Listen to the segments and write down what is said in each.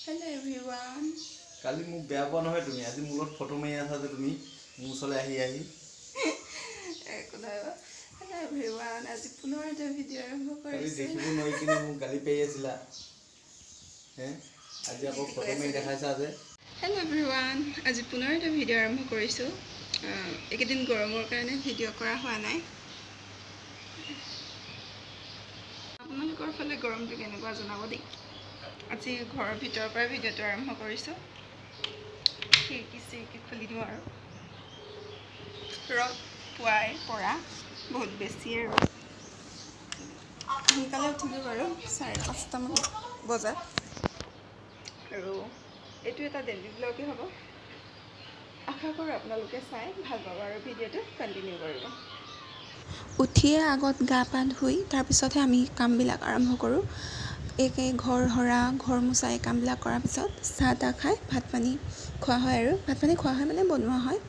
Hello everyone. কালি মোক বেয়া পোৱা নহয় তুমি আজি মোৰ ফটো মাৰি আছা যে তুমি মোৰ ওচৰলৈ আহি Hello everyone. আজি পুনৰ এটা ভিডিঅ' আৰম্ভ কালি কৰিছো। দেখিব নোৱাৰি কিনে মোক গালি পাৰি আছিলা হে আজি আকৌ ফটো মাৰি দেখাইছা যে Hello everyone. আজি পুনৰ এটা ভিডিঅ' আৰম্ভ কৰিছো। একেদিন গৰমৰ কাৰণে ভিডিঅ' কৰা হোৱা নাই। আপোনালোকৰ ফালে গৰমটো কেনেকুৱা জনাব দেই। আজি ঘৰৰ ভিতৰৰ পৰা ভিডিঅ'টো আৰম্ভ কৰিছো। খিৰিকী খুলি দিওঁ আৰু ৰ'দ পুৱাই পৰা বহুত বেছিয়ে ৰ'দ। সোনকালে উঠিলোঁ বাৰু 5:30মান বজাত আৰু এইটো এটা ডেইলি ব্লগেই হ'ব। আশা কৰোঁ আপোনালোকে চাই ভাল পাব আৰু ভিডিঅ'টো কণ্টিনিউ কৰিব। উঠিয়ে আগত গা পা ধুই তাৰপিছতহে আমি কামবিলাক আৰম্ভ কৰোঁ। একে ঘৰ সৰা ঘৰ মোচা এই কামবিলাক কৰাৰ পিছত চাহ তাহ খাই ভাত পানী খোৱা হয় আৰু ভাত পানী খোৱা হয় মানে বনোৱা হয়।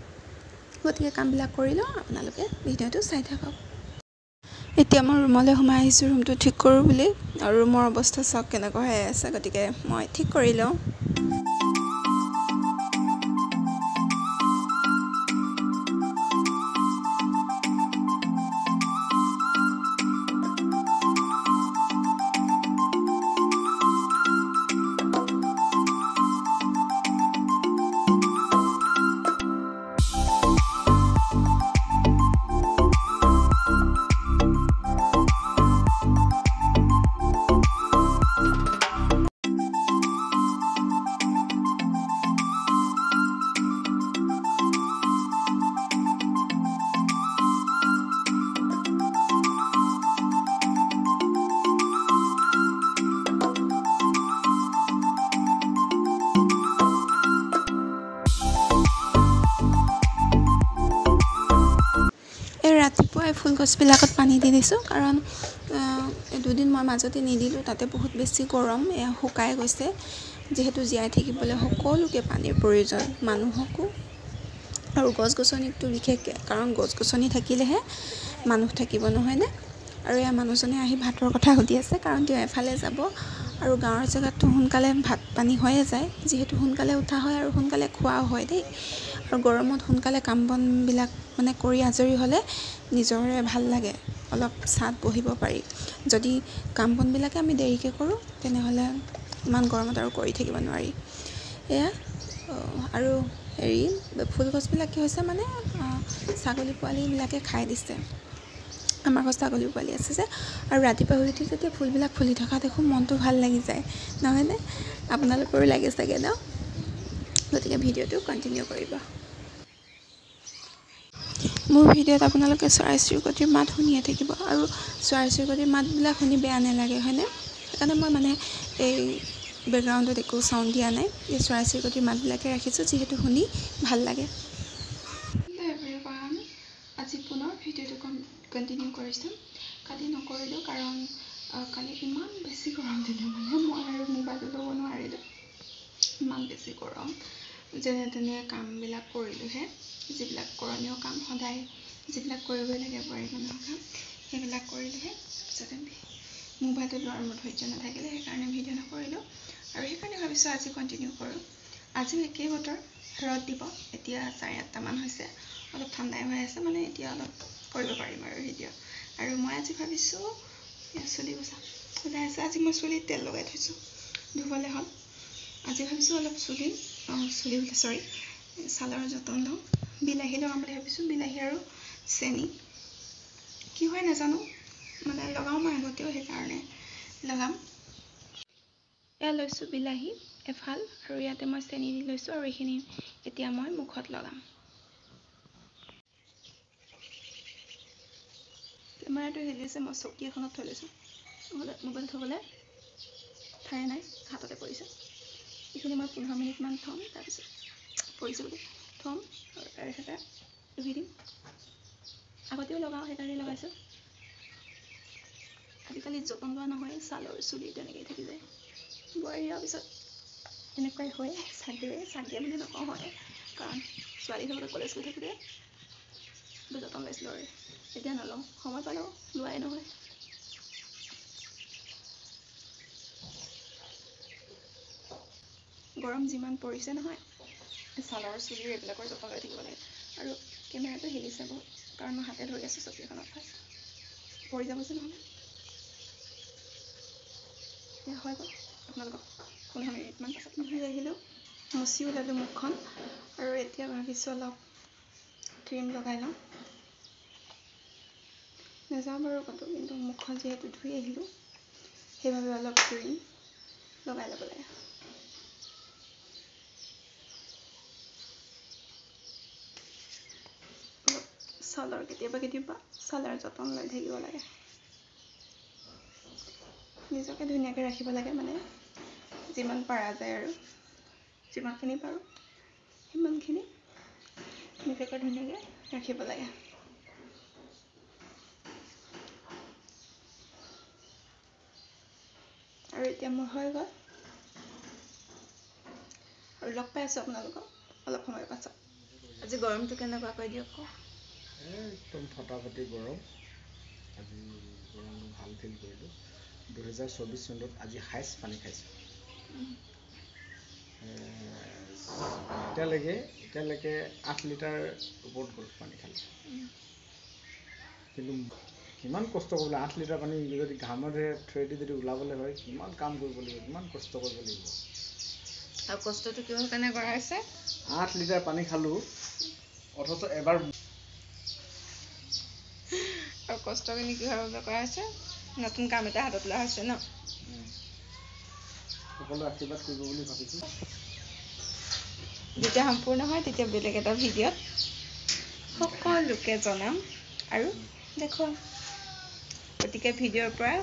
গতিকে কামবিলাক কৰি লওঁ, আপোনালোকে ভিডিঅ'টো চাই থাকক। এতিয়া মই ৰুমলৈ সোমাই আহিছোঁ ৰুমটো ঠিক কৰোঁ বুলি, আৰু ৰুমৰ অৱস্থা চাওক কেনেকুৱা হৈ আছে, গতিকে মই ঠিক কৰি লওঁ। ৰাতিপুৱাই ফুলগছবিলাকত পানী দি দিছোঁ, কাৰণ দুদিন মই মাজতে নিদিলোঁ, তাতে বহুত বেছি গৰম, এয়া শুকাই গৈছে। যিহেতু জীয়াই থাকিবলৈ সকলোকে পানীৰ প্ৰয়োজন, মানুহকো আৰু গছ গছনিকটো বিশেষকৈ, কাৰণ গছ গছনি থাকিলেহে মানুহ থাকিব, নহয়নে? আৰু এয়া মানুহজনে আহি ভাতৰ কথা সুধি আছে, কাৰণ তেওঁ এফালে যাব, আৰু গাঁৱৰ জেগাততো সোনকালে ভাত পানী হৈয়ে যায়, যিহেতু সোনকালে উঠা হয় আৰু সোনকালে খোৱাও হয় দেই। আৰু গৰমত সোনকালে কাম বনবিলাক মানে কৰি আজৰি হ'লে নিজৰে ভাল লাগে, অলপ ছাঁত বহিব পাৰি। যদি কাম বনবিলাকে আমি দেৰিকৈ কৰোঁ তেনেহ'লে ইমান গৰমত আৰু কৰি থাকিব নোৱাৰি। এয়া আৰু ফুলগছবিলাক কি হৈছে মানে ছাগলী পোৱালিবিলাকে খাই দিছে। আমাৰ ঘৰত ছাগলী পোৱালি আছে যে, আৰু ৰাতিপুৱা শুই উঠি যেতিয়া ফুলবিলাক ফুলি থকা দেখোঁ মনটো ভাল লাগি যায়, নহয়নে? আপোনালোকৰো লাগে চাগে ন? গতিকে ভিডিঅ'টো কণ্টিনিউ কৰিব। মোৰ ভিডিঅ'ত আপোনালোকে চৰাই চিৰিকটিৰ মাত শুনিয়ে থাকিব, আৰু চৰাই চিৰিকটিৰ মাতবিলাক শুনি বেয়া নালাগে, হয়নে? সেইকাৰণে মই মানে এই বেকগ্ৰাউণ্ডত একো চাউণ্ড দিয়া নাই, এই চৰাই চিৰিকটিৰ মাতবিলাকে ৰাখিছোঁ, যিহেতু শুনি ভাল লাগে। আজি পুনৰ ভিডিঅ'টো কণ্টিনিউ কৰিছোঁ। কালি নকৰিলোঁ কাৰণ কালি ইমান বেছি গৰম দিলে, মানে মই আৰু মোবাইলটো ল'ব নোৱাৰিলোঁ, ইমান বেছি গৰম। যেনে তেনে কামবিলাক কৰিলোঁহে, যিবিলাক কৰণীয় কাম, সদায় যিবিলাক কৰিবই লাগে বোৱাৰী মানুহৰ কাম, সেইবিলাক কৰিলোঁহে। তাৰপিছতে মোবাইলটো লোৱাৰ মোৰ ধৈৰ্য নাথাকিলে, সেইকাৰণে ভিডিঅ' নকৰিলোঁ, আৰু সেইকাৰণে ভাবিছোঁ আজি কণ্টিনিউ কৰোঁ। আজিও একেই বতৰ, ৰ'দ দিব। এতিয়া 8:30মান হৈছে, অলপ ঠাণ্ডাই হৈ আছে, মানে এতিয়া অলপ কৰিব পাৰিম আৰু ভিডিঅ'। আৰু মই আজি ভাবিছোঁ চুলি ওলাই আছে, আজি মই চুলিত তেল লগাই থৈছোঁ, ধুবলৈ হ'ল। আজি ভাবিছোঁ অলপ ছালৰ যতন লওঁ, বিলাহী লগাম বুলি ভাবিছোঁ, বিলাহী আৰু চেনি। কি হয় নাজানো, মানে লগাওঁ মই আগতেও, সেইকাৰণে লগাম। এয়া লৈছোঁ বিলাহী এফাল, আৰু ইয়াতে মই চেনি দি লৈছোঁ, আৰু এইখিনি এতিয়া মই মুখত লগাম। কেমেৰাটো হিলিছে, মই চকী এখনত থৈ লৈছোঁ, নহ'লে মোবাইল থ'বলৈ ঠাই নাই, হাততে পৰিছে। এইখিনি মই 15 মিনিটমান থ'ম, তাৰপিছত পৰিছে বুলি থ'ম, আৰু তাৰপিছতে ধুই দিম। আগতেও লগাওঁ, সেইকাৰণে লগাইছোঁ। আজিকালি যতন লোৱা নহয়, চুলি তেনেকেই থাকি যায়। বোৱাৰী হোৱাৰ পিছত এনেকুৱাই হয়, চাক দিয়ে বুলি নকওঁ, হয়, কাৰণ ছোৱালী থাকোঁতে কলেজ গৈ থাকোঁতে যতন লৈছিলোঁ, আৰু এতিয়া নলওঁ, সময় পালেও লোৱাই নহয়। গৰম যিমান পৰিছে নহয়, ছালৰ চুলিৰ এইবিলাকৰ যতন লৈ থাকিব লাগে। আৰু কেমেৰাটো হিলিছে বহুত, কাৰণ মই হাতে ধৰি আছোঁ চকীখনত পৰি যাব যে নহ'লে। এয়া হৈ গ'ল আপোনালোকক 15 মিনিটমান পাছত ধুই আহিলোঁ, মুচি ওলালোঁ মুখখন। আৰু এতিয়া ভাবিছোঁ অলপ ক্ৰীম লগাই লওঁ। নাযাওঁ বাৰু ক'তো, কিন্তু মুখখন যিহেতু ধুই আহিলোঁ সেইবাবে অলপ ক্ৰীম লগাই ল'ব লাগে। ছালৰ কেতিয়াবা ছালৰ যতন লৈ থাকিব লাগে, নিজকে ধুনীয়াকৈ ৰাখিব লাগে। মানে যিমান পৰা যায় আৰু যিমানখিনি পাৰোঁ সিমানখিনি নিজকে ধুনীয়াকৈ ৰাখিব লাগে। আৰু এতিয়া মোৰ হৈ গ'ল, আৰু লগ পাই আছোঁ আপোনালোকক অলপ সময়ৰ পাছত। আজি গৰমটো কেনেকুৱা কৈ দিয়ক আকৌ। একদম ফটাফটি গৰম। আজি গৰমটো ভাল ফিল কৰিলোঁ। 2024 চনত আজি হাইষ্ট পানী খাইছোঁ। এতিয়ালৈকে 8 লিটাৰ ওপৰত গ'ল পানী খালোঁ। কিন্তু কিমান কষ্ট কৰিবলৈ 8 লিটাৰ পানী যদি ঘামেৰে থ্ৰুৱেদি যদি ওলাবলৈ হয়, কিমান কাম কৰিব লাগিব, কিমান কষ্ট কৰিব লাগিব। আৰু কষ্টটো কিহৰ কাৰণে কৰা হৈছে? 8 লিটাৰ পানী খালোঁ, অথচ এবাৰ। আৰু কষ্টখিনি কিহৰ বাবে কৰা হৈছে? নতুন কাম এটা হাতত লোৱা হৈছে ন। সকলোৱে আশীৰ্বাদ কৰিব বুলি ভাবিছোঁ। যেতিয়া সম্পূৰ্ণ হয় তেতিয়া বেলেগ এটা ভিডিঅ'ত সকলোকে জনাম আৰু দেখুৱাম। গতিকে ভিডিঅ'ৰ পৰা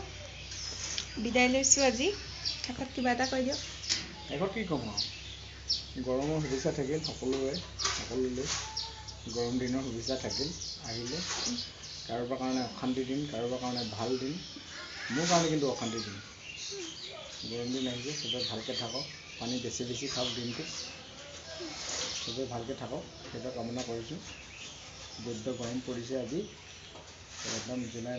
বিদায় লৈছোঁ আজি। শেষত কিবা এটা কৈ দিয়ক। শেষত কি ক'ম আৰু, গৰমৰ শুভেচ্ছা থাকিল সকলোলৈ। গৰম দিনৰ শুভেচ্ছা থাকিল। আহিলে কাৰোবাৰ কাৰণে অশান্তি দিন, কাৰোবাৰ কাৰণে ভাল দিন, মোৰ কাৰণে কিন্তু অশান্তি দিন। গৰম দিন আহিছে, চবেই ভালকৈ থাকক, পানী বেছি খাওক দিনটোত, চবেই ভালকৈ থাকক সেইটোৱে কামনা কৰিছোঁ। বৈদ্য গৰম পৰিছে আজি, একদম জুলাই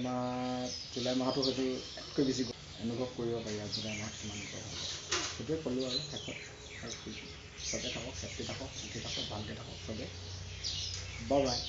মাহতো হয়তো এককৈ বেছি অনুভৱ কৰিব পাৰি আৰু জুলাই মাহত কিমান গৰম হ'ব। সেইটোৱে ক'লোঁ আৰু শেষত। আৰু চবেই থাকক, হেপ্পী থাকক, সুখী থাকক, ভালকৈ থাকক চবেই। Bye bye.